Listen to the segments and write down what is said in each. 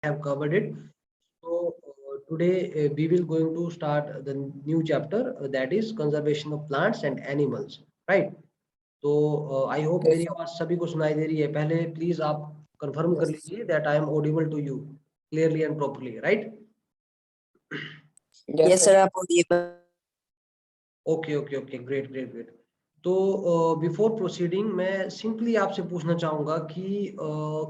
have covered it. So today we will going to start the new chapter that is conservation of plants and animals, right? तो I hope मेरी आवाज सभी को सुनाई दे रही है. पहले प्लीज आप कंफर्म कर लीजिए that I am audible to you clearly and properly, right? Yes sir, आप audible. Okay okay okay, great great great. तो बिफोर प्रोसीडिंग मैं सिंपली आपसे पूछना चाहूंगा कि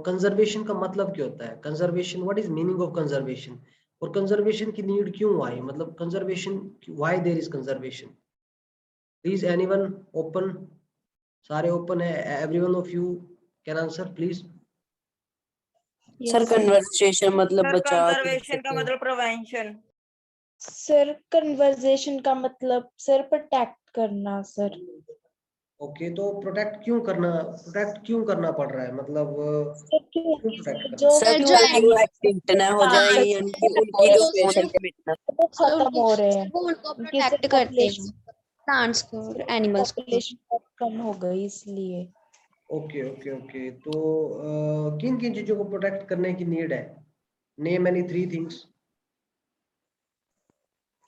कंजर्वेशन का मतलब क्या होता है? Conservation, what is meaning of conservation? और कंजर्वेशन की नीड क्यों आई? मतलब conservation, why there is conservation? Please anyone open. सारे ओपन है? Everyone of you can answer please. Sir conversation मतलब बचाव. कंजर्वेशन का मतलब प्रिवेंशन. सर कन्वर्सेशन का मतलब सर प्रोटेक्ट करना सर. ओके, तो प्रोटेक्ट क्यों करना पड़ रहा है? मतलब क्यों प्रोटेक्ट करना? जो सर जो एनिमल एक्सटिंक्ट ना हो जाए, यानी कि उनकी जो स्पेशल वो खत्म हो रहे हैं, वो उनको प्रोटेक्ट करते हैं, प्लांट्स को और एनिमल्स को. पॉपुलेशन कम हो गई इसलिए. ओके ओके ओके, तो किन किन चीजों को प्रोटेक्ट करने की नीड है? Name any 3 things.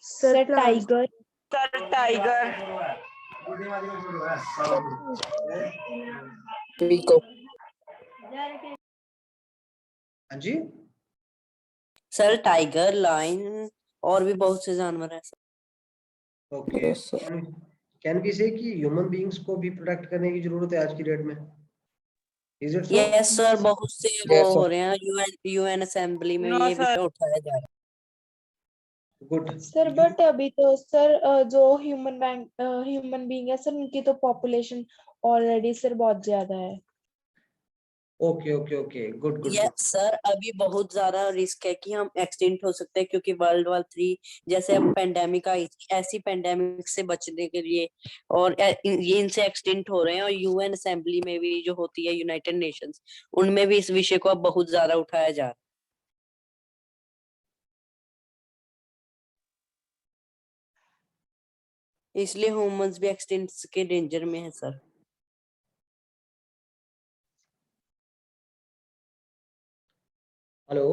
Sir tiger. Sir tiger. हाँ जी, सर टाइगर, लायन और भी बहुत से जानवर हैं. ओके. कैन वी से कि ह्यूमन बीइंग्स को भी प्रोटेक्ट करने की जरूरत है आज की डेट में? Is it so? Yes sir, बहुत से वो हो रहे हैं. यूएन असेंबली में No, ये sir. विषय उठाया जा रहा है. गुड. सर बट अभी तो सर जो ह्यूमन बीइंग है सर, उनकी तो पॉपुलेशन ऑलरेडी सर बहुत ज्यादा है. Okay okay okay, good good. Yes sir, अभी बहुत ज्यादा रिस्क है कि हम एक्सटिंक्ट हो सकते हैं, क्योंकि वर्ल्ड वॉर 3 जैसे अब पेंडेमिक आई थी, ऐसी पेंडेमिक से बचने के लिए और ये इनसे एक्सटिंक्ट हो रहे हैं. और यूएन असेंबली में भी जो होती है, यूनाइटेड नेशंस, उनमें भी इस विषय को अब बहुत ज्यादा उठाया जा रहा है. इसलिए ह्यूमंस भी एक्सटिंक्ट के डेंजर में है sir. Hello.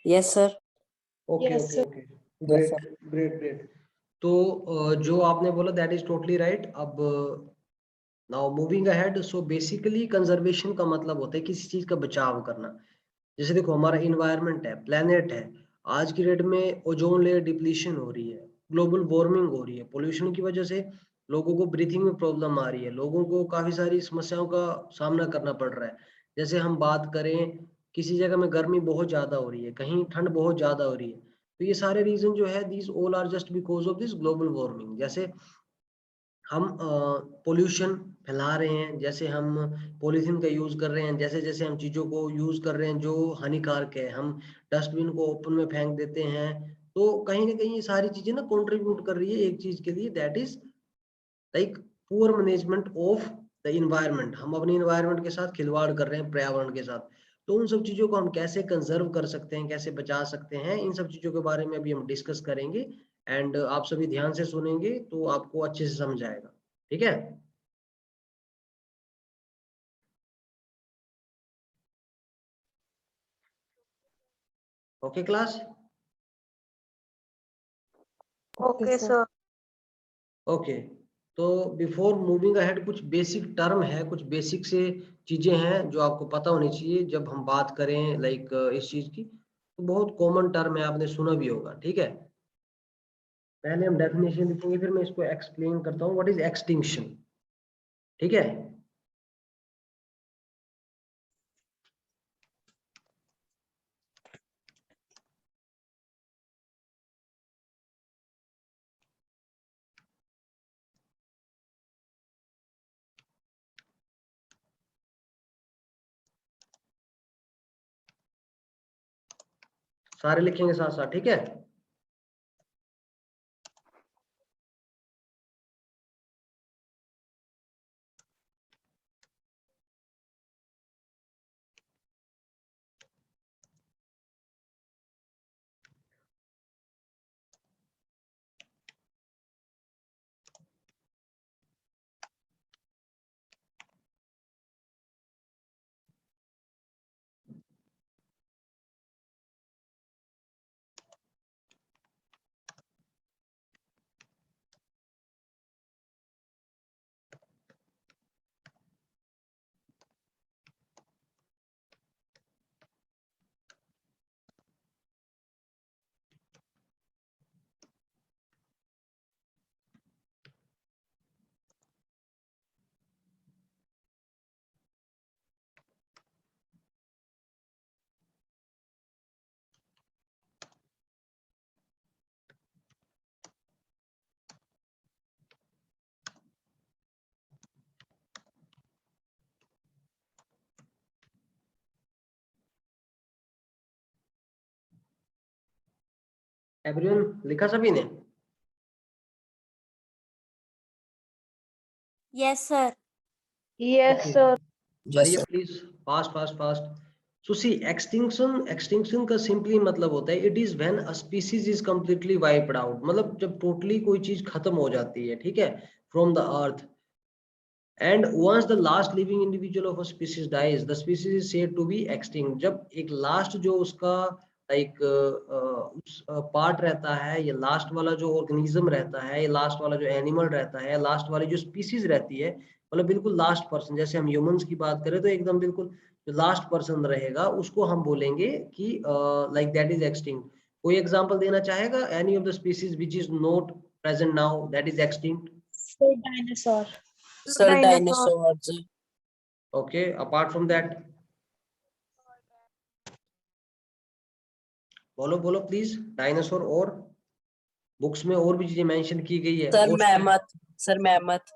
Yes sir. Okay Yes, okay sir. Okay, great great great. तो जो आपने बोला दैट इज टोटली राइट. अब now moving ahead, so basically conservation का मतलब होता है किसी चीज का बचाव करना. जैसे देखो, हमारा इन्वायरमेंट है, प्लेनेट है, आज की डेट में ओजोन लेयर डिप्लीशन हो रही है, ग्लोबल वार्मिंग हो रही है, पोल्यूशन की वजह से लोगों को ब्रीथिंग में प्रॉब्लम आ रही है, लोगों को काफी सारी समस्याओं का सामना करना पड़ रहा है. जैसे हम बात करें, किसी जगह में गर्मी बहुत ज्यादा हो रही है, कहीं ठंड बहुत ज्यादा हो रही है. तो ये सारे रीजन जो है, these all are just because of this global warming. जैसे हम पोल्यूशन फैला रहे हैं, जैसे हम पॉलीथीन का यूज कर रहे हैं, जैसे जैसे हम चीजों को यूज कर रहे हैं जो हानिकारक है, हम डस्टबिन को ओपन में फेंक देते हैं. तो कहीं ना कहीं ये सारी चीजें ना कंट्रीब्यूट कर रही है एक चीज के लिए, that is like poor management of the environment. हम अपने इन्वायरमेंट के साथ खिलवाड़ कर रहे हैं, पर्यावरण के साथ. तो उन सब चीजों को हम कैसे कंजर्व कर सकते हैं, कैसे बचा सकते हैं, इन सब चीजों के बारे में अभी हम डिस्कस करेंगे. एंड आप सभी ध्यान से सुनेंगे तो आपको अच्छे से समझ आएगा. ठीक है? Okay class. Okay, sir. Okay, तो बिफोर मूविंग अहेड, कुछ बेसिक टर्म है, कुछ बेसिक से चीजें हैं जो आपको पता होनी चाहिए जब हम बात करें लाइक इस चीज की. तो बहुत कॉमन टर्म है, आपने सुना भी होगा. ठीक है, पहले हम डेफिनेशन लिखेंगे, फिर मैं इसको एक्सप्लेन करता हूँ व्हाट इज एक्सटिंक्शन. ठीक है? सारे लिखेंगे साथ साथ. ठीक है? एवरीवन लिखा सभी ने? Yes, sir. Yes, Okay. sir. Hurry please, fast fast fast. So see, extinction का सिंपली मतलब होता है it is when a species is completely wiped out, मतलब जब टोटली कोई चीज खत्म हो जाती है, ठीक है, from the earth. And once the last living individual of a species dies the species is said to be extinct. जब एक लास्ट जो उसका लाइक उस पार्ट रहता है, या लास्ट वाला जो ऑर्गेनिज्म रहता है, या लास्ट वाला जो एनिमल रहता है, लास्ट वाली जो स्पीसीज रहती है, मतलब बिल्कुल लास्ट पर्सन, जैसे हम ह्यूमंस की बात करें तो एकदम बिल्कुल जो लास्ट पर्सन रहेगा उसको हम बोलेंगे कि लाइक दैट इज एक्सटिंक्ट। कोई एग्जांपल देना चाहेगा? Any of the species which is not present now that is extinct? Sir, dinosaur. Sir dinosaurs. Okay, apart from that, बोलो बोलो प्लीज। डायनासोर और बुक्स में और भी चीजें मेंशन की गई है। Sir mammoth. Sir mammoth.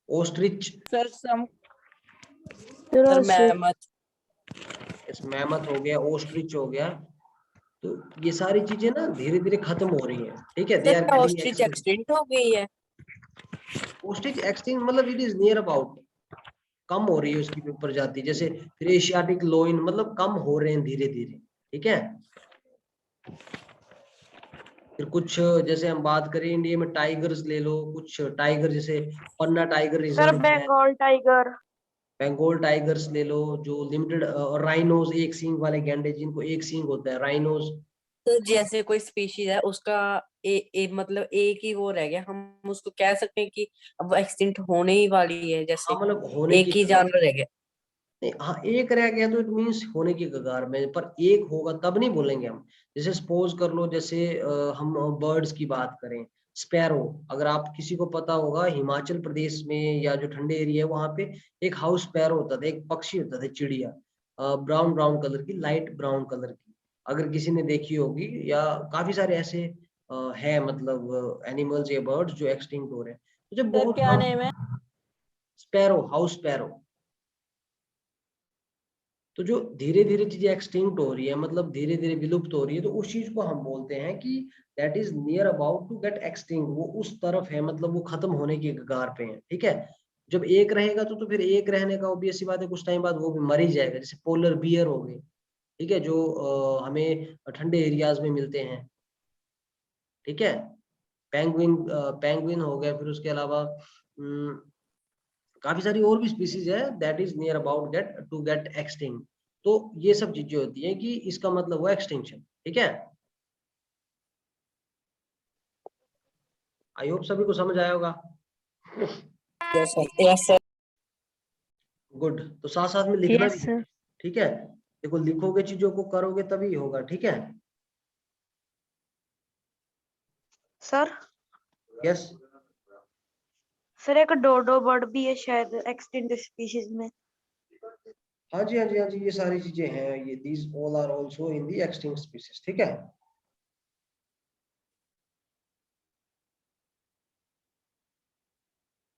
Ostrich, sir some sir Ostrich. Mammoth. इस मैमथ हो गया, ओस्ट्रिच हो गया। तो ये सारी चीजें ना धीरे धीरे खत्म हो रही हैं, ठीक है, दे सर आर क्या गेटिंग ऑस्ट्रिच एक्सटिंक्ट। एक्सटिंक्ट हो गई है? ओस्ट्रिच एक्सटिंक्ट मतलब इट इज नियर अबाउट, कम हो रही है उसकी प्रजाति। जैसे फिर एशियाटिक लोइन, मतलब कम हो रहे हैं धीरे धीरे, ठीक है। फिर कुछ जैसे हम बात करें इंडिया में टाइगर्स ले लो, कुछ टाइगर जैसे पन्ना टाइगर Sir, रिजर्व है, Bengal tiger. बंगाल टाइगर्स ले लो जो लिमिटेड, राइनोज एक सींग वाले गैंडे जिनको एक सींग होता है, राइनोज। तो जैसे कोई स्पीशीज है उसका मतलब एक ही वो रह गया, हम उसको कह सकते हैं कि अब एक्सटिंक्ट होने ही वाली है, हाँ जैसे मतलब होने की एक ही कगार, जानवर रह गया। नहीं हाँ एक रह गया तो इट मींस होने की कगार में, पर एक होगा तब नहीं बोलेंगे हम। जैसे सपोज कर लो, जैसे हम बर्ड्स की बात करें, स्पैरो। अगर आप किसी को पता होगा हिमाचल प्रदेश में या जो ठंडे एरिया है वहां पे एक हाउस स्पैरो होता था, एक पक्षी होता था, चिड़िया, ब्राउन ब्राउन कलर की, लाइट ब्राउन कलर की, अगर किसी ने देखी होगी। या काफी सारे ऐसे है मतलब एनिमल्स या बर्ड्स जो एक्सटिंक्ट हो रहे हैं। तो जब बहुत क्या कम, नेम है? Sparrow, house sparrow. तो जो धीरे धीरे चीजें एक्सटिंक्ट हो रही है, मतलब धीरे धीरे विलुप्त हो रही है, तो उस चीज को हम बोलते हैं कि that is near about to get extinct. वो उस तरफ है, मतलब वो खत्म होने की कगार पे है, ठीक है। जब एक रहेगा तो फिर एक रहने का ऑब्वियस सी बात है, कुछ टाइम बाद वो भी मर ही जाएगा। जैसे पोलर बियर हो गए, ठीक है, जो हमें ठंडे एरियाज में मिलते हैं, ठीक है। पेंगुइन, पेंगुइन हो गया, फिर उसके अलावा काफी सारी और भी स्पीसीज है that is near about get to get extinct. तो ये सब चीजें होती है कि इसका मतलब हुआ एक्सटिंक्शन, ठीक है। आई होप सभी को समझ आया होगा। Yes sir, yes sir. Good. तो साथ साथ में लिखना Yes, भी sir. है, ठीक है। देखो लिखोगे चीजों को, करोगे तभी होगा, ठीक है। Sir, यस, सर एक डोडो बर्ड भी है शायद एक्सटिंक्ट स्पीशीज में। हाँ जी हाँ जी हाँ जी, ये सारी चीजें हैं, ये these all are also in the extinct species, ठीक है।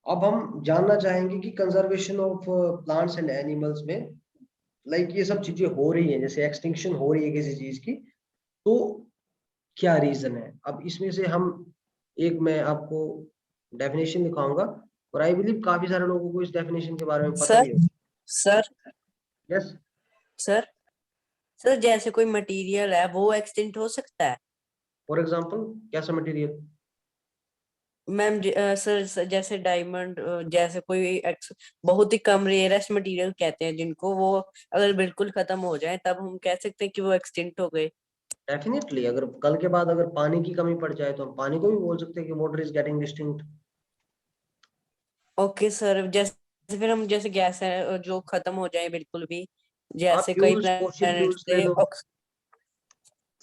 अब हम जानना चाहेंगे कि conservation of plants and animals में लाइक ये सब चीजें हो रही है, जैसे एक्सटिंक्शन हो रही है किसी चीज की, तो क्या रीजन है। अब इसमें से हम एक, मैं आपको डेफिनेशन दिखाऊंगा, और आई बिलीव काफी सारे लोगों को इस डेफिनेशन के बारे में पता सर भी होगा। सर यस, सर सर जैसे कोई मटेरियल है वो एक्सटिंक्ट हो सकता है? फॉर एग्जांपल कैसा मटेरियल? मैम सर जैसे डायमंड, जैसे कोई बहुत ही कम रेयरेस्ट मटेरियल कहते हैं जिनको, वो अगर बिल्कुल खत्म हो जाए तब हम कह सकते हैं कि वो एक्सटिंक्ट हो गए। डेफिनेटली, अगर कल के बाद अगर पानी की कमी पड़ जाए तो हम पानी को भी बोल सकते हैं कि water is getting distinct. Okay sir, जैसे फिर हम जैसे गैस है जो खत्म हो जाए बिल्कुल भी, आप जैसे कई फ्यूल्स, फॉसिल प्लैनेट फ्यूल्स ले से लो।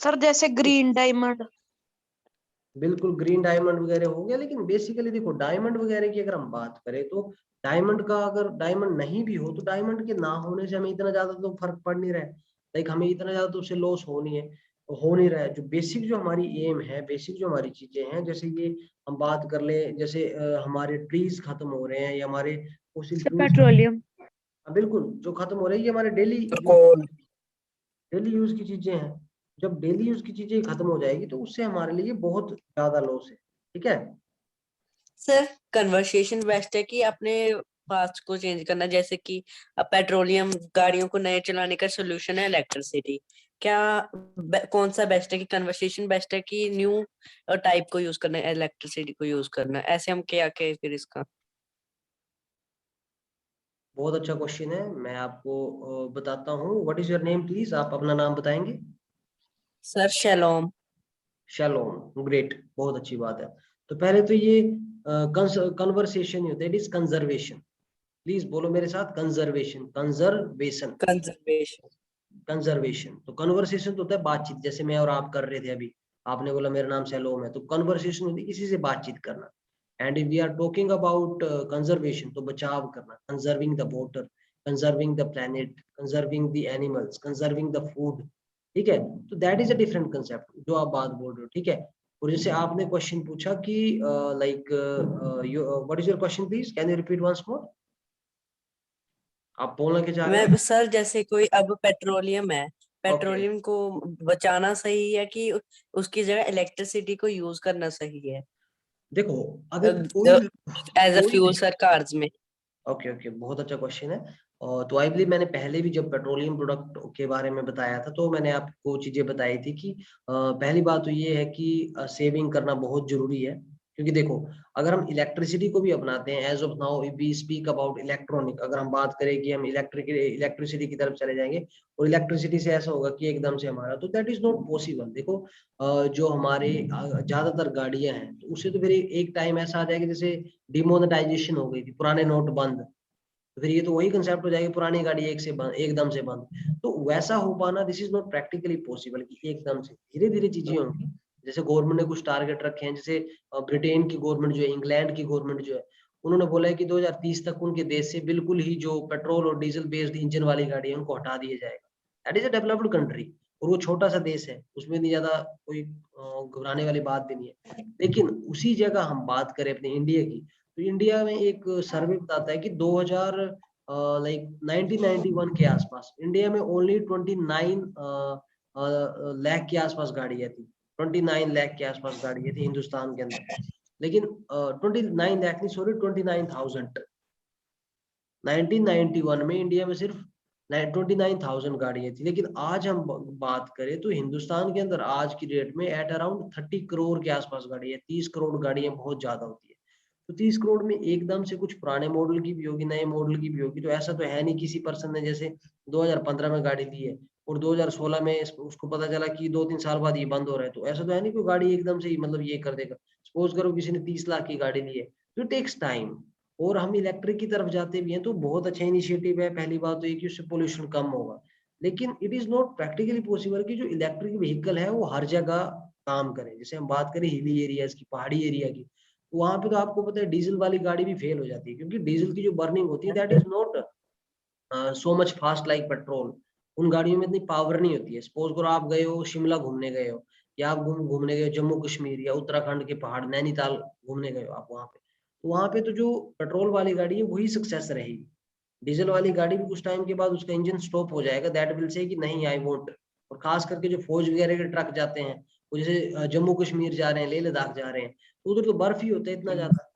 सर जैसे ग्रीन डायमंड। बिल्कुल ग्रीन डायमंड वगैरह हो गया, लेकिन बेसिकली देखो डायमंड वगैरह की अगर हम बात करें तो डायमंड का, अगर डायमंड नहीं भी हो तो डायमंड के ना होने से हमें इतना ज्यादा तो फर्क पड़ नहीं रहा है, लाइक हमें इतना ज्यादा तो उससे लॉस हो नहीं रहा है। जो बेसिक जो हमारी एम है, बेसिक जो हमारी चीजें हैं, जैसे ये हम बात कर ले, जैसे हमारे ट्रीज खत्म हो रहे हैं या हमारे फॉसिल सर फ्यूल्स, पेट्रोलियम। बिल्कुल जो खत्म हो रही है, ये हमारे डेली कोल। डेली यूज की चीजें हैं। जब डेली यूज की चीजें खत्म हो जाएगी तो उससे हमारे लिए बहुत ज्यादा लॉस है, ठीक है। सर कन्वर्सेशन बेस्ट है कि अपने पास्ट को चेंज करना, जैसे कि अब पेट्रोलियम गाड़ियों को नए चलाने का सोल्यूशन है इलेक्ट्रिसिटी। क्या कौन सा बेस्ट है कि कन्वर्सेशन बेस्ट है कि न्यू टाइप को यूज करना है, इलेक्ट्रिसिटी को यूज करना है? ऐसे हम क्या कहें फिर इसका? बहुत अच्छा क्वेश्चन है, मैं आपको बताता हूँ। What is your name please, आप अपना नाम बताएंगे। सर शैलोम। शैलोम, ग्रेट, बहुत अच्छी बात है। तो पहले तो ये कन्वर्सेशन नहीं होता, इट इज कंजर्वेशन। प्लीज बोलो मेरे साथ, कंजर्वेशन, कंजर्वेशन, कंजर्वेशन। कंजर्वेशन। तो कन्वर्सेशन तो होता है बातचीत, जैसे मैं और आप कर रहे थे अभी, आपने बोला मेरा नाम शैलोम है, तो कन्वर्सेशन होती है किसी से बातचीत करना। And if we are talking about conservation, तो बचाव करना, conserving the water, conserving the planet, conserving the animals, conserving the food, ठीक है। तो that is a different concept जो आप बात बोल रहे हो, ठीक है। और जैसे आपने क्वेश्चन पूछा कि like what is your question please, can you repeat once more, आप बोलना क्या चाह रहे मैं हो। सर जैसे कोई अब पेट्रोलियम है, ओके, पेट्रोलियम को बचाना सही है कि उसकी जगह इलेक्ट्रिसिटी को यूज करना सही है देखो अगर कोई एज अ कोई फ्यूल भी, सर कार्स में? ओके ओके, बहुत अच्छा क्वेश्चन है। और तो आई बिलीव मैंने पहले भी जब पेट्रोलियम प्रोडक्ट के बारे में बताया था तो मैंने आपको चीजें बताई थी कि पहली बात तो ये है कि सेविंग करना बहुत जरूरी है। क्योंकि देखो, अगर हम इलेक्ट्रिसिटी को भी अपनाते हैं, as of now if we speak about electronic, अगर हम बात करें कि हम इलेक्ट्रिसिटी की तरफ चले जाएंगे और इलेक्ट्रिसिटी से ऐसा होगा कि एकदम से हमारा, तो दैट इज नॉट पॉसिबल। देखो जो हमारे ज्यादातर गाड़ियां हैं, तो उससे तो फिर एक टाइम ऐसा आ जाएगा जैसे डिमोनेटाइजेशन हो गई थी, पुराने नोट बंद, तो फिर ये तो वही कंसेप्ट हो जाएगा, पुरानी गाड़ी एकदम से बंद। तो वैसा हो पाना, this is not practically possible कि एकदम से, धीरे धीरे चीजें होंगी। जैसे गवर्नमेंट ने कुछ टारगेट रखे हैं, जैसे ब्रिटेन की गवर्नमेंट जो है, इंग्लैंड की गवर्नमेंट जो है, उन्होंने बोला है कि 2030 तक उनके देश से बिल्कुल ही जो पेट्रोल और डीजल बेस्ड इंजन वाली गाड़ी है उनको हटा दिया जाएगा। That is a developed country, और वो छोटा सा देश है, उसमें इतनी ज्यादा कोई घबराने वाली बात भी नहीं है। लेकिन उसी जगह हम बात करें अपने इंडिया की, तो इंडिया में एक सर्वे बताता है कि 2000 लाइक 1991 के आसपास इंडिया में ओनली 29 लाख के आसपास गाड़ियां थी। 29 लाख के आसपास गाड़ियां थी हिंदुस्तान के अंदर। लेकिन 29 लाख नहीं, सॉरी, 29,000। 1991 में इंडिया में सिर्फ 29,000 गाड़ियां थी। लेकिन आज हम बात करें तो हिंदुस्तान के अंदर आज की डेट में एट अराउंड 30 करोड़ के आसपास गाड़ियां, 30 करोड़ गाड़ियां बहुत ज्यादा होती है। तो 30 करोड़ में एकदम से कुछ पुराने मॉडल की भी होगी, नए मॉडल की भी होगी। तो ऐसा तो है नहीं किसी पर्सन ने जैसे 2015 में गाड़ी ली है और 2016 में उसको पता चला कि 2-3 साल बाद ये बंद हो रहा है, तो ऐसा तो है नहीं कोई गाड़ी एकदम से ही मतलब ये कर देगा। सपोज करो किसी ने 30 लाख की गाड़ी ली है, तो टेक्स टाइम। और हम इलेक्ट्रिक की तरफ जाते भी हैं तो बहुत अच्छा इनिशिएटिव है। पहली बात तो ये कि उससे पोल्यूशन कम होगा, लेकिन it is not practically possible कि जो इलेक्ट्रिक व्हीकल है वो हर जगह काम करे। जैसे हम बात करें हिली एरियाज की, पहाड़ी एरिया की, तो वहां पे तो आपको पता है डीजल वाली गाड़ी भी फेल हो जाती है, क्योंकि डीजल की जो बर्निंग होती है that is not so much fast like petrol. उन गाड़ियों में इतनी पावर नहीं होती है। सपोज करो आप गए हो शिमला घूमने गए हो, या आप घूमने गए हो जम्मू कश्मीर या उत्तराखंड के पहाड़ नैनीताल घूमने गए हो आप वहां पे, तो वहां पे तो जो पेट्रोल वाली गाड़ी है वही सक्सेस रहेगी। डीजल वाली गाड़ी भी कुछ टाइम के बाद उसका इंजन स्टॉप हो जाएगा, दैट विल से कि नहीं आई वोंट। और खास करके जो फौज वगैरह के ट्रक जाते हैं, वो जैसे जम्मू कश्मीर जा रहे हैं, लेह लद्दाख जा रहे हैं, तो उधर तो बर्फ ही होता है इतना ज्यादा,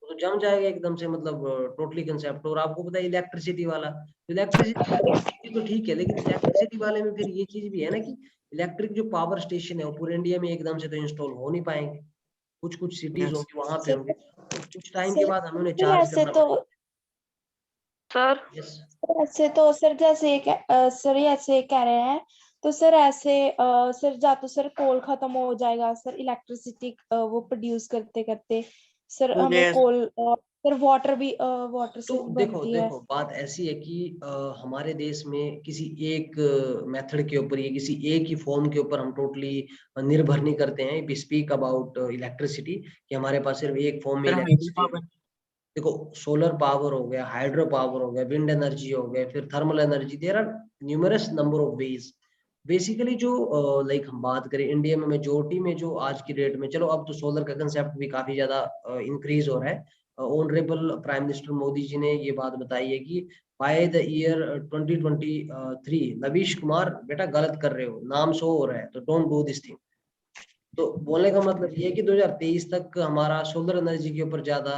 वो तो जम जाएगा एकदम से, मतलब टोटली कंसेप्ट। और आपको पता है इलेक्ट्रिसिटी वाला, इलेक्ट्रिसिटी तो ठीक है, लेकिन इलेक्ट्रिसिटी वाले में फिर ये चीज भी है ना कि इलेक्ट्रिक जो पावर स्टेशन है वो पूरे इंडिया में एकदम से तो इंस्टॉल हो नहीं पाएंगे। कुछ कुछ सिटीज होंगी वहां पे सर होंगे, और कुछ टाइम के सर बाद हमें उन्हें सर चार्ज ऐसे करना तो पड़ेगा। सर यस, ऐसे तो सर जैसे सर ये ऐसे कह रहे हैं, तो सर ऐसे सर जा तो सर कोल खत्म हो जाएगा सर, इलेक्ट्रिसिटी वो प्रोड्यूस करते करते सर हमें यस कोल सर वाटर तो से भी देखो बनती है। देखो बात ऐसी है कि हमारे देश में किसी एक मेथड के ऊपर या किसी एक ही फॉर्म के ऊपर हम टोटली निर्भर नहीं करते हैं। वी स्पीक अबाउट इलेक्ट्रिसिटी, कि हमारे पास सिर्फ एक फॉर्म में इलेक्ट्रिसिटी। देखो, सोलर पावर हो गया, हाइड्रो पावर हो गया, विंड एनर्जी हो गया, फिर thermal energy, there are numerous number of ways. Basically जो लाइक हम बात करें इंडिया में मेजोरिटी में जो आज की डेट में, चलो अब तो सोलर का कंसेप्ट भी काफी ज्यादा इंक्रीज हो रहा है, honourable prime minister Modi ji ने ये बात बताई है कि by the year 2023 Navish Kumar बेटा गलत कर रहे हो, नाम शो हो रहा है, तो डोंट डू दिस थिंग। तो बोलने का मतलब ये है कि 2023 तक हमारा सोलर एनर्जी के ऊपर ज्यादा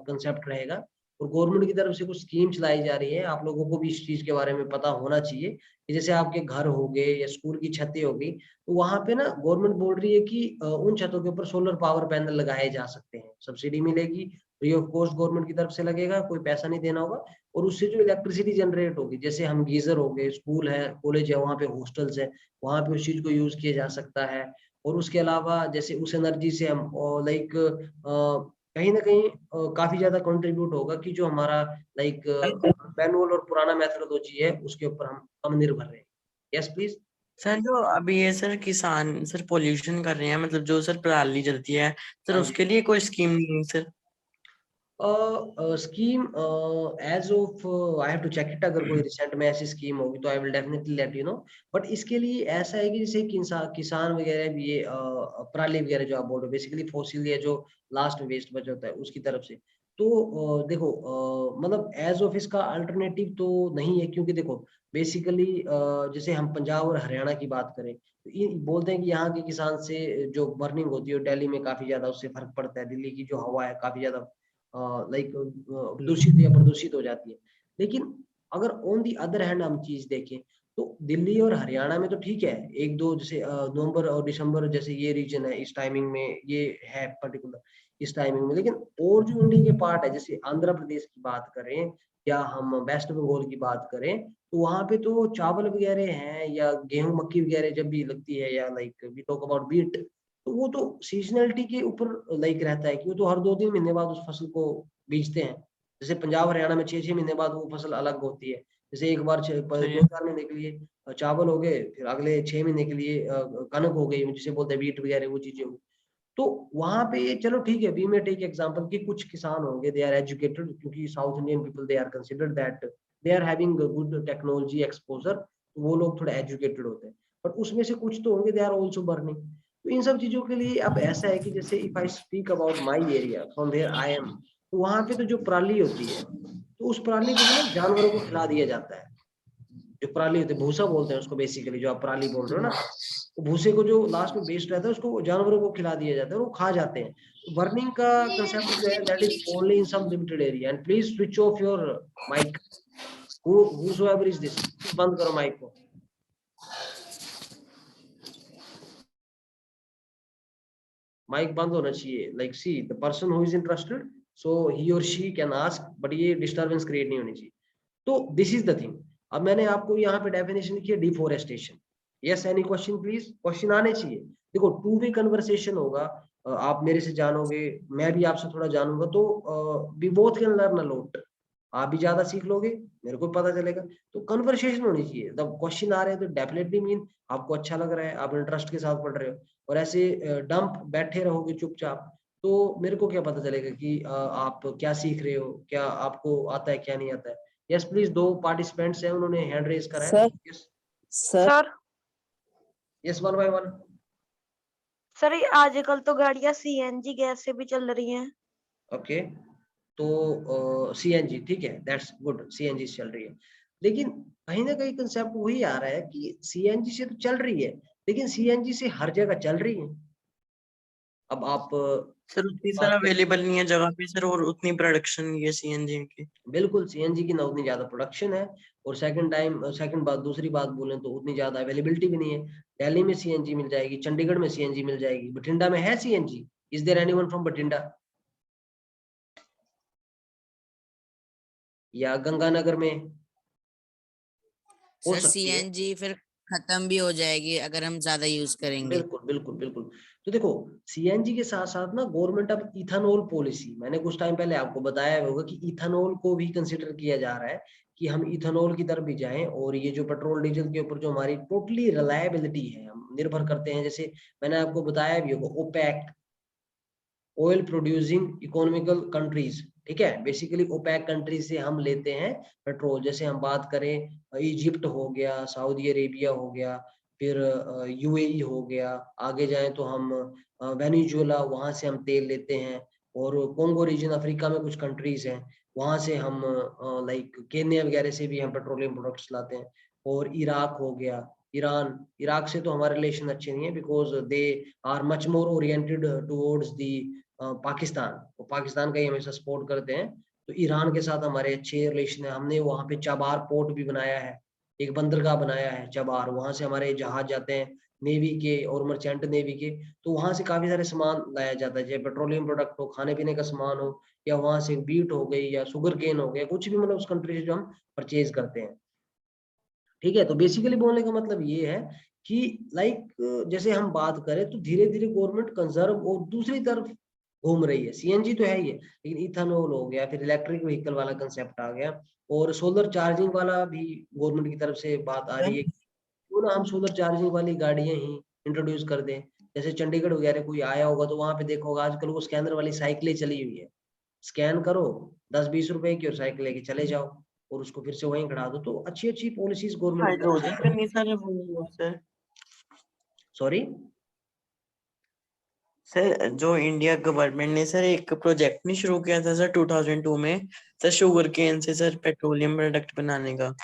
कंसेप्ट रहेगा, और गवर्नमेंट की तरफ से कुछ स्कीम चलाई जा रही है। आप लोगों को भी इस चीज के बारे में पता होना चाहिए कि जैसे आपके घर हो गए या स्कूल की छतें हो गई, तो वहां पे ना गवर्नमेंट बोल रही है कि उन छतों के ऊपर सोलर पावर पैनल लगाए जा सकते हैं, सब्सिडी मिलेगी, फ्री ऑफ कॉस्ट गवर्नमेंट की तरफ से लगेगा, कोई पैसा नहीं देना होगा, और उससे जो इलेक्ट्रिसिटी जनरेट होगी, जैसे हम गीजर हो गए, स्कूल है, कॉलेज है, वहाँ पे हॉस्टल्स है, वहाँ पे उस चीज को यूज किया जा सकता है। और उसके अलावा जैसे उस एनर्जी से हम लाइक कहीं ना कहीं काफी ज्यादा कंट्रीब्यूट होगा कि जो हमारा लाइक मैनुअल और पुराना मेथोडोलॉजी है उसके ऊपर हम कम निर्भर रहे। Yes please. सर जो अभी ये सर किसान सर पोल्यूशन कर रहे हैं, मतलब जो सर पराली जलती है सर, हाँ जी। उसके लिए कोई स्कीम नहीं है सर? Scheme as of I have to check it, अगर कोई रिसेंट में ऐसी स्कीम होगी तो I will definitely let you know. But इसके लिए ऐसा है कि जैसे किसान वगैरह भी ये पराली वगैरह जो आप बोल रहे हो, बेसिकली फॉसिल या जो लास्ट वेस्ट बच होता है उसकी तरफ से, तो देखो मतलब एज ऑफ इसका अल्टरनेटिव तो नहीं है, क्योंकि देखो बेसिकली जैसे हम पंजाब और हरियाणा की बात करें तो ये बोलते हैं कि यहाँ के किसान से जो बर्निंग होती है दिल्ली में काफी ज्यादा उससे फर्क पड़ता है, दिल्ली की जो हवा है काफी ज्यादा लाइक दूषित या प्रदूषित हो जाती है। लेकिन अगर ऑन दी अदर हैंड हम चीज देखें तो दिल्ली और हरियाणा में तो ठीक है, एक दो जैसे नवंबर और दिसंबर जैसे ये रीजन है, इस टाइमिंग में ये है पर्टिकुलर इस टाइमिंग में, लेकिन और जो इंडिया के पार्ट है जैसे आंध्र प्रदेश की बात करें या हम वेस्ट बंगाल की बात करें, तो वहां पे तो चावल वगैरह हैं या गेहूं मक्की वगैरह जब भी लगती है, या like we talk about beet, तो वो तो सीजनलिटी के ऊपर लाइक रहता है कि वो तो हर 2-3 महीने बाद उस फसल को बीजते हैं। जैसे पंजाब हरियाणा में 6-6 महीने बाद वो फसल अलग होती है, जैसे एक बार 2-4 महीने के लिए चावल हो गए, फिर अगले 6 महीने के लिए कनक हो गई, जिसे बोलते हैं बीट वगैरह, वो चीजें हो। तो वहां पे चलो ठीक है, वी मे टेक एग्जांपल कि कुछ किसान होंगे दे आर एजुकेटेड, क्योंकि South Indian people they are considered that they are having good technology exposure, वो लोग थोड़ा एजुकेटेड होते हैं, बट उसमें से कुछ तो होंगे दे आर आल्सो बर्निंग। तो इन सब चीजों के लिए अब ऐसा है कि जैसे if I speak about my area from where I am, तो वहां पे तो जो पराली होती है तो उस पराली को ना जानवरों को खिला दिया जाता है। जो पराली होती है, भूसा बोलते हैं उसको बेसिकली, जो आप पराली बोल रहे हो ना, तो भूसे को जो लास्ट में वेस्ट रहता है उसको जानवरों को खिला दिया जाता है और वो खा जाते हैं। तो बर्निंग का कंसेप्ट जो है that is only in some limited area. And please switch off your mic, whosoever is this, बंद करो माइक को। माइक बंद होना चाहिए, like see the person who is interested so he और शी कैन आस्क, बट ये disturbance create नहीं होनी चाहिए। तो दिस इज द थिंग। अब मैंने आपको यहाँ पे डेफिनेशन लिखी है deforestation. Yes, any question please, question आने चाहिए। देखो टू वे कन्वर्सेशन होगा, आप मेरे से जानोगे, मैं भी आपसे थोड़ा जानूंगा, तो we both can learn a lot. आप भी ज्यादा सीख लोगे, मेरे को पता चलेगा, तो कन्वर्सेशन होनी चाहिए। जब क्वेश्चन आ रहे हैं तो डेफिनेटली मीन आपको अच्छा लग रहा है, आप इंटरेस्ट के साथ पढ़ रहे हो। और ऐसे डंप बैठे रहोगे चुपचाप, तो मेरे को क्या पता चलेगा कि आप क्या सीख रहे हो, क्या आपको आता है, क्या नहीं आता है। यस प्लीज, 2 पार्टिसिपेंट्स हैं, उन्होंने हैंड रेज करा है। Sir yes sir sir yes, 1 by 1। Sir ये आजकल तो गाड़ियां सीएनजी गैस से भी चल रही हैं। ओके, तो सीएनजी ठीक है, दैट्स गुड, सीएनजी चल रही है, लेकिन कहीं ना कहीं कंसेप्ट वही आ रहा है कि सीएनजी से तो चल रही है, लेकिन सीएनजी से हर जगह चल रही है। अब आप सर उतनी सर अवेलेबल नहीं है जगह पे सर, और उतनी प्रोडक्शन नहीं है सीएनजी की। बिल्कुल, सीएनजी की ना उतनी ज्यादा प्रोडक्शन है, और सेकंड बात, दूसरी बात बोलें तो उतनी ज्यादा अवेलेबिलिटी भी नहीं है। दिल्ली में सीएनजी मिल जाएगी, चंडीगढ़ में सीएनजी मिल जाएगी, बठिंडा में है CNG? Is there anyone from Bathinda या गंगानगर में? हो सर सकती है, सीएनजी फिर खत्म भी हो जाएगी अगर हम ज्यादा यूज करेंगे। बिल्कुल बिल्कुल बिल्कुल। तो देखो सीएनजी के साथ साथ ना गवर्नमेंट अब इथेनॉल पॉलिसी, मैंने कुछ टाइम पहले आपको बताया होगा कि इथेनॉल को भी कंसिडर किया जा रहा है कि हम इथेनॉल की तरफ भी जाएं, और ये जो पेट्रोल डीजल के ऊपर जो हमारी टोटली रिलायबिलिटी है, हम निर्भर करते हैं, जैसे मैंने आपको बताया भी होगा OPEC, oil producing economical countries, ठीक है, बेसिकली ओपेक कंट्री से हम लेते हैं पेट्रोल। जैसे हम बात करें इजिप्ट हो गया, सऊदी अरेबिया हो गया, फिर यूएई हो गया, आगे जाएं तो हम वेनेजुएला, वहां से हम तेल लेते हैं, और कोंगो रीजन अफ्रीका में कुछ कंट्रीज हैं, वहां से हम लाइक केन्या वगैरह से भी हम पेट्रोलियम प्रोडक्ट्स लाते हैं। और इराक हो गया, ईरान, इराक से तो हमारे रिलेशन अच्छे नहीं है because they are much more oriented towards the Pakistan, वो पाकिस्तान का ही हमेशा सपोर्ट करते हैं। तो ईरान के साथ हमारे अच्छे रिलेशन है। हमने वहाँ पे चबार पोर्ट भी बनाया है, एक बंदरगाह बनाया है चबार, वहां से हमारे जहाज जाते हैं नेवी के और मर्चेंट नेवी के। तो वहां से काफी सारे सामान लाया जाता है, चाहे पेट्रोलियम प्रोडक्ट हो, खाने पीने का सामान हो, या वहां से बीट हो गई या शुगर केन हो गया, कुछ भी मतलब उस कंट्री से जो हम परचेज करते हैं। ठीक है, तो बेसिकली बोलने का मतलब ये है कि लाइक जैसे हम बात करें तो धीरे धीरे गवर्नमेंट कंजर्व और दूसरी तरफ घूम रही है। सीएनजी तो है ही है, लेकिन इथेनॉल हो गया, फिर इलेक्ट्रिक व्हीकल वाला कंसेप्ट आ गया, और सोलर चार्जिंग वाला भी गवर्नमेंट की तरफ से बात आ रही है। क्यों ना हम सोलर चार्जिंग वाली गाड़ियां ही इंट्रोड्यूस कर दें। जैसे चंडीगढ़ वगैरह कोई आया होगा तो वहां पे देखा होगा आजकल वो स्कैनर वाली साइकिलें चली हुई है, स्कैन करो 10-20 रुपए की और साइकिल लेके चले जाओ और उसको फिर से वहीं खड़ा दो। तो अच्छी अच्छी पॉलिसीज गवर्नमेंट, हाइड्रोजन पे नहीं सर वो हुआ सर। सॉरी सर जो इंडिया गवर्नमेंट ने सर एक प्रोजेक्ट नहीं शुरू किया था सर 2002 में सर शुगर केन से सर पेट्रोलियम प्रोडक्ट बनाने का।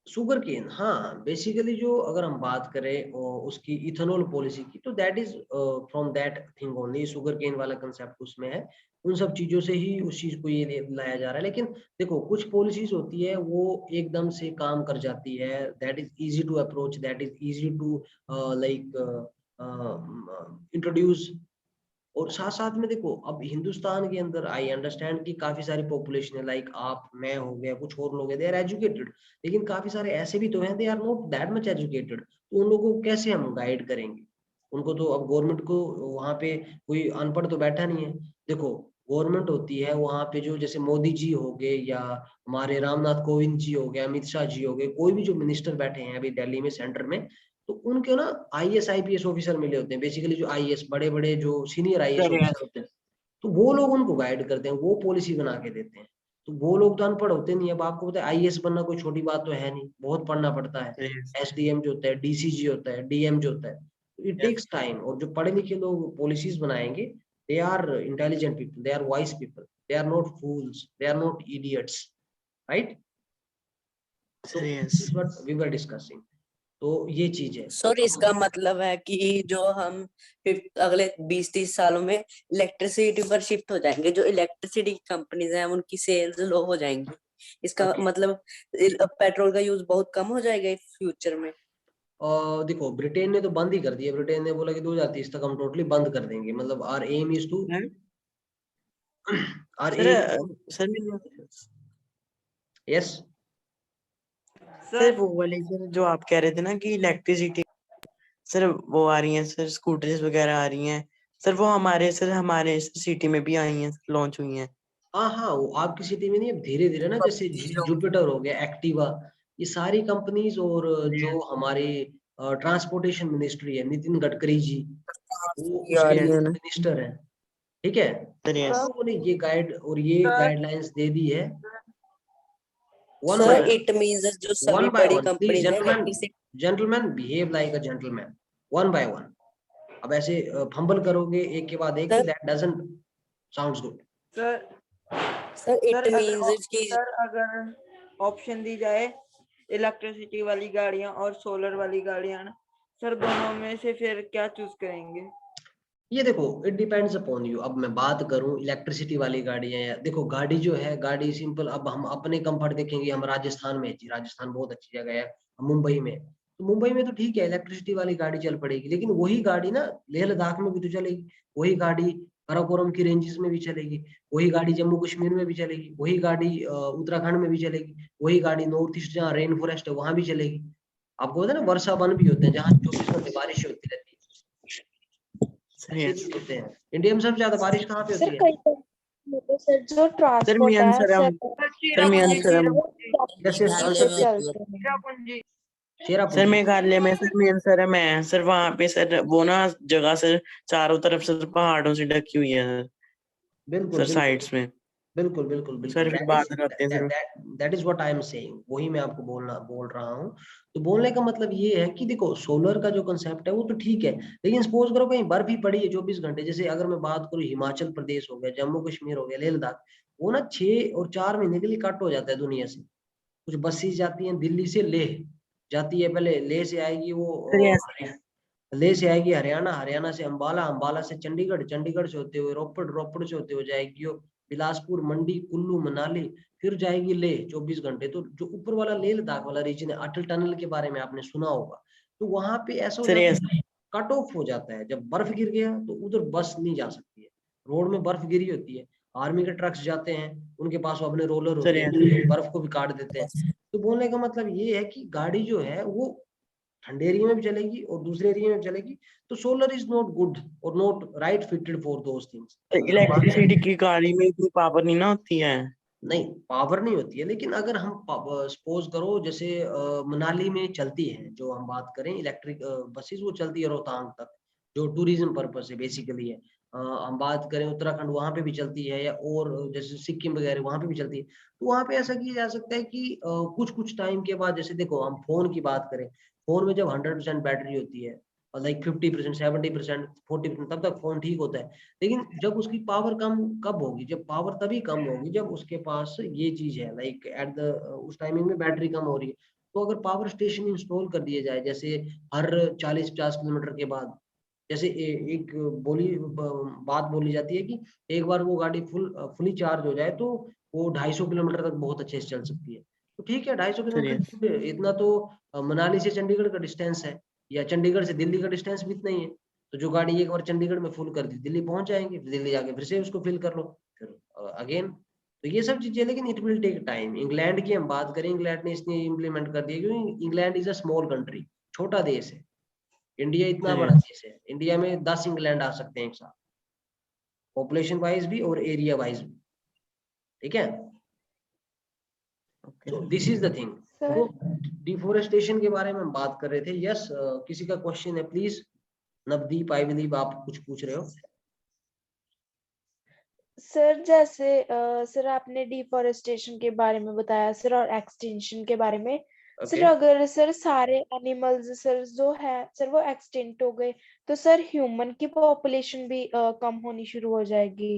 शुगर केन, हाँ बेसिकली जो अगर हम बात करें उसकी इथेनॉल पॉलिसी की, तो that is from that thing only, sugar cane वाला कंसेप्ट उसमें है। उन सब चीजों से ही उस चीज को ये लाया जा रहा है। लेकिन देखो कुछ पॉलिसीज होती है वो एकदम से काम कर जाती है, that is easy to approach, that is easy to like introduce. और साथ साथ में देखो अब हिंदुस्तान के अंदर आई अंडरस्टैंड कि काफी सारी पॉपुलेशन है, लाइक आप मैं हो गया, कुछ और लोग हैं, दे आर एजुकेटेड, लेकिन काफी सारे ऐसे भी तो हैं they are not that much educated. तो उन लोगों को कैसे हम गाइड करेंगे? उनको तो अब गवर्नमेंट को वहां पे कोई अनपढ़ तो बैठा नहीं है। देखो गवर्नमेंट होती है वहां पे जो, जैसे मोदी जी हो गए या हमारे रामनाथ कोविंद जी हो गए, अमित शाह जी हो गए, कोई भी जो मिनिस्टर बैठे हैं अभी दिल्ली में सेंटर में, तो उनके ना आईएएस आईपीएस ऑफिसर मिले होते हैं, बेसिकली जो आईएएस बड़े बड़े जो सीनियर आईएएस ऑफिसर होते हैं, तो वो लोग उनको गाइड करते हैं, वो पॉलिसी बना के देते हैं। तो वो लोग तो अनपढ़ होते नहीं। अब आपको पता है आईएएस बनना कोई छोटी बात तो है नहीं, बहुत पढ़ना पड़ता है। एसडीएम जो होता है, डीसीजी होता है, डीएम जो होता है, इट टेक्स टाइम। और जो पढ़े लिखे लोग पॉलिसीज बनाएंगे, they are intelligent people, they are wise people, they are not fools, they are not idiots, right? तो व्हाट वी वर डिस्कसिंग, तो ये चीज है। सर इसका मतलब है कि जो हम अगले 20-30 सालों में इलेक्ट्रिसिटी पर शिफ्ट हो जाएंगे, जो इलेक्ट्रिसिटी कंपनीज हैं उनकी सेल्स लो हो जाएंगी। इसका मतलब पेट्रोल का यूज बहुत कम हो जाएगा फ्यूचर में। देखो ब्रिटेन ने तो बंद ही कर दिया, ब्रिटेन ने बोला कि 2030 तक हम टोटली बंद कर देंगे, मतलब R M is to R M. Yes sir वो वाले सर जो आप कह रहे थे ना कि इलेक्ट्रिसिटी सर वो आ रही है सर, स्कूटर्स वगैरह आ रही हैं सर, वो हमारे सिटी में भी आई हैं, लॉन्च हुई हैं। हाँ, वो आपकी सिटी में नहीं, अब धीरे धीरे ना, जैसे जुपिटर हो गया, एक्टिवा, ये सारी कंपनीज, और जो हमारे ट्रांसपोर्टेशन मिनिस्ट्री है, नितिन गडकरी जी, वो उसके मिनिस्टर हैं, ठीक है, उन्होंने ये गाइड और ये गाइडलाइंस दे दी है। सर इट मींस जो सभी बड़ी कंपनीज हैं, gentleman behave like a gentleman, one by one. अब ऐसे फंबल करोगे एक के बाद एक, तो that doesn't sounds good. Sir it means कि सर अगर ऑप्शन दी जाए इलेक्ट्रिसिटी वाली गाड़ियां और सोलर वाली गाड़ियां, सर दोनों में से फिर क्या चूज करेंगे? ये देखो इट डिपेंड्स अपॉन यू। अब मैं बात करूं इलेक्ट्रिसिटी वाली गाड़ियां, या देखो गाड़ी जो है, गाड़ी सिंपल, अब हम अपने कंफर्ट देखेंगे, हम राजस्थान में जी, राजस्थान बहुत अच्छी जगह है, हम मुंबई में, तो मुंबई में तो ठीक है इलेक्ट्रिसिटी वाली गाड़ी चल पड़ेगी, लेकिन वही गाड़ी ना लेह लद्दाख में भी तो चलेगी, वही गाड़ी काराकोरम की रेंजेस में भी चलेगी, वही गाड़ी जम्मू कश्मीर में भी चलेगी, वही गाड़ी उत्तराखंड में भी चलेगी, वही गाड़ी नॉर्थ ईस्ट जहाँ रेन फॉरेस्ट है वहां भी चलेगी। आपको पता है ना वर्षा वन भी होते हैं जहाँ 24 घंटे बारिश होती रहती है, होते हैं। इंडिया में सबसे ज्यादा बारिश कहाँ पे होती है? सर जो ट्रांसपोर्ट सर मेघालय में सर मेनसरम है सर, वहाँ पे सर वो ना जगह सर चारों तरफ सर पहाड़ों से ढकी हुई है बिल्कुल सर, साइड्स में। बिल्कुल बिल्कुल बिल्कुल सर फिर बात करते हैं sir. That is what I am saying, वही मैं आपको बोल रहा हूँ। तो बोलने का मतलब ये है कि देखो सोलर का जो कंसेप्ट है वो तो ठीक है, लेकिन सपोज करो कहीं बर्फ ही पड़ी है 24 घंटे, जैसे अगर मैं बात करूँ हिमाचल प्रदेश हो गया, जम्मू कश्मीर हो गया, लेह लद्दाख, वो ना 6 और 4 महीने के लिए कट हो जाता है दुनिया से। कुछ बसेस जाती हैं दिल्ली से लेह जाती है, पहले लेह से आएगी सर वो yes, लेह से आएगी हरियाणा, हरियाणा से अंबाला, अंबाला से चंडीगढ़, चंडीगढ़ से होते हुए रोपड़, रोपड़ से होते हुए जाएगी वो बिलासपुर, मंडी, कुल्लू, मनाली, फिर जाएगी लेह 24 घंटे। तो जो ऊपर वाला लेह लद्दाख वाला रीजन है, अटल टनल के बारे में आपने सुना होगा, तो वहां पे ऐसा हो सर जाता yes, है, कट ऑफ हो जाता है। जब बर्फ गिर गया तो उधर बस नहीं जा सकती है, रोड में बर्फ गिरी होती है, आर्मी के ट्रक्स जाते हैं, उनके पास वो अपने रोलर सर होते हैं, yes, बर्फ को भी काट देते हैं। तो बोलने का मतलब ये है कि गाड़ी जो है वो ठंडे एरिया में भी चलेगी और दूसरे एरिया में भी चलेगी। तो सोलर इज नॉट गुड और not right fitted for those things. Electricity की गाड़ी में इतनी पावर नहीं ना होती है। नहीं पावर नहीं होती है, लेकिन अगर हम सपोज करो जैसे मनाली में चलती है, जो हम बात करें इलेक्ट्रिक बसेस, वो चलती है रोहतांग तक, जो टूरिज्म पर्पस है बेसिकली है। हम बात करें उत्तराखंड, वहां पे भी चलती है, या और जैसे सिक्किम वगैरह वहां पे भी चलती है। तो वहां पे ऐसा किया जा सकता है कि कुछ कुछ टाइम के बाद, जैसे देखो हम फोन की बात करें, फोन में जब 100% बैटरी होती है, लाइक 50%, 70%, 40%, तब तक फोन ठीक होता है। लेकिन जब उसकी पावर कम कब होगी, जब पावर तभी कम होगी जब उसके पास ये चीज है, लाइक एट द उस टाइमिंग में बैटरी कम हो रही है। तो अगर पावर स्टेशन इंस्टॉल कर दिए जाए, जैसे हर 40-50 किलोमीटर के बाद, जैसे एक बात बोली जाती है कि एक बार वो गाड़ी फुली चार्ज हो जाए तो वो 250 किलोमीटर तक बहुत अच्छे से चल सकती है। तो ठीक है, 250 सर yes, किलोमीटर इतना तो मनाली से चंडीगढ़ का डिस्टेंस है, या चंडीगढ़ से दिल्ली का डिस्टेंस भी इतना ही है। तो जो गाड़ी एक बार चंडीगढ़ में फुल कर दी, दिल्ली पहुंच जाएंगे, फिर दिल्ली जाके फिर से उसको फिल कर लो, फिर अगेन। तो ये सब चीजें, लेकिन it will take time. England की हम बात करें, इंग्लैंड ने इसने इम्प्लीमेंट कर दिया, क्योंकि England is a small country, छोटा देश है। इंडिया इतना सर बड़ा yes, देश है, इंडिया में 10 इंग्लैंड आ सकते हैं एक साथ, पॉपुलेशन वाइज भी और एरिया वाइज भी। ठीक है, okay, तो sir. This is the thing. Sir तो डिफोरेस्टेशन के बारे में हम बात कर रहे थे। यस, किसी का क्वेश्चन है प्लीज? नवदीप, आई बिलीव आप कुछ पूछ रहे हो। सर जैसे सर आपने डिफोरेस्टेशन के बारे में बताया सर, और एक्सटेंशन के बारे में। सर ओके, अगर सर सारे एनिमल्स सर जो है सर वो एक्सटिंक्ट हो गए, तो सर ह्यूमन की पॉपुलेशन भी कम होनी शुरू हो जाएगी।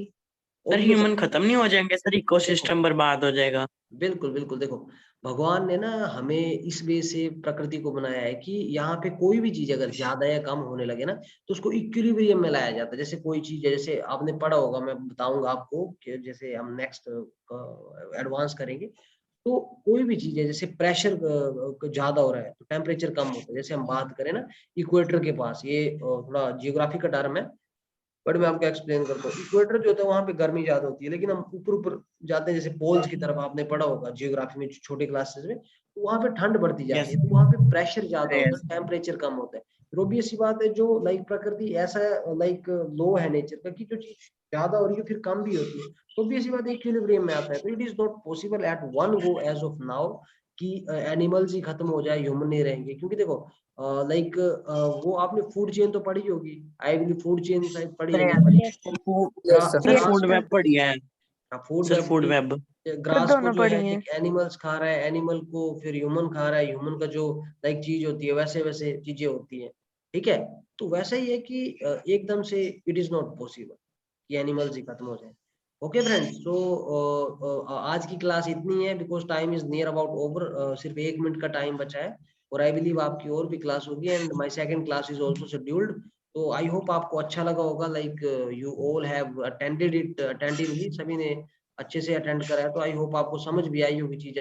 सर ऑब्वियस, ह्यूमन खत्म नहीं हो जाएंगे सर, देखो इकोसिस्टम बर्बाद हो जाएगा। बिल्कुल बिल्कुल, देखो भगवान ने ना हमें इस वे से प्रकृति को बनाया है कि यहाँ पे कोई भी चीज अगर ज्यादा या कम होने लगे ना, तो उसको इक्विलिब्रियम में लाया जाता है। जैसे कोई चीज है, जैसे आपने पढ़ा होगा, मैं बताऊंगा आपको कि जैसे हम नेक्स्ट एडवांस करेंगे, तो कोई भी चीज है, जैसे प्रेशर ज्यादा हो रहा है तो टेम्परेचर कम होता है। जैसे हम बात करें ना इक्वेटर के पास, ये थोड़ा जियोग्राफी का टर्म है, बट मैं आपको एक्सप्लेन करता हूँ। इक्वेटर जो होता है वहां पे गर्मी ज्यादा होती है, लेकिन हम ऊपर ऊपर जाते हैं, जैसे पोल्स की तरफ, आपने पढ़ा होगा जियोग्राफी में छोटे क्लासेस में, तो वहां पे ठंड बढ़ती जाती यस है, तो वहां पे प्रेशर ज्यादा होता यस है, टेम्परेचर कम होता है। फिर obvious सी बात है, जो लाइक प्रकृति ऐसा लाइक लो है नेचर का कि जो चीज ज्यादा हो रही है फिर कम भी होती है, तो obvious सी बात है इक्विलिब्रियम में आता है। तो it is not possible at one go as of now कि एनिमल्स ही खत्म हो जाए, ह्यूमन नहीं रहेंगे। क्योंकि देखो लाइक वो आपने फूड चेन तो पढ़ी होगी, आई बिलीव फूड चेन शायद पढ़ी सर है, नहीं पढ़ी? Yes sir yes food sir. Web बढ़िया है। फूड सर वेब फूड भी, वेब सर ग्रास को दोनों जो है पढ़ी हैं। एक एनिमल्स खा रहा है, एनिमल को फिर ह्यूमन खा रहा है, ह्यूमन का जो लाइक चीज होती है, वैसे वैसे चीजें होती है। ठीक है, तो वैसा ही है कि एकदम से इट इज नॉट पॉसिबल कि एनिमल्स ही खत्म हो जाए। ओके फ्रेंड्स, तो आज की क्लास इतनी है, because time is near about over, सिर्फ 1 मिनट का टाइम बचा है, और आई बिलीव आपकी और भी क्लास होगी, and my second class is also scheduled. तो आई होप आपको अच्छा लगा होगा, like you all have attended it attentively, सभी ने अच्छे से अटेंड करा है, तो आई होप आपको समझ भी आई होगी चीज।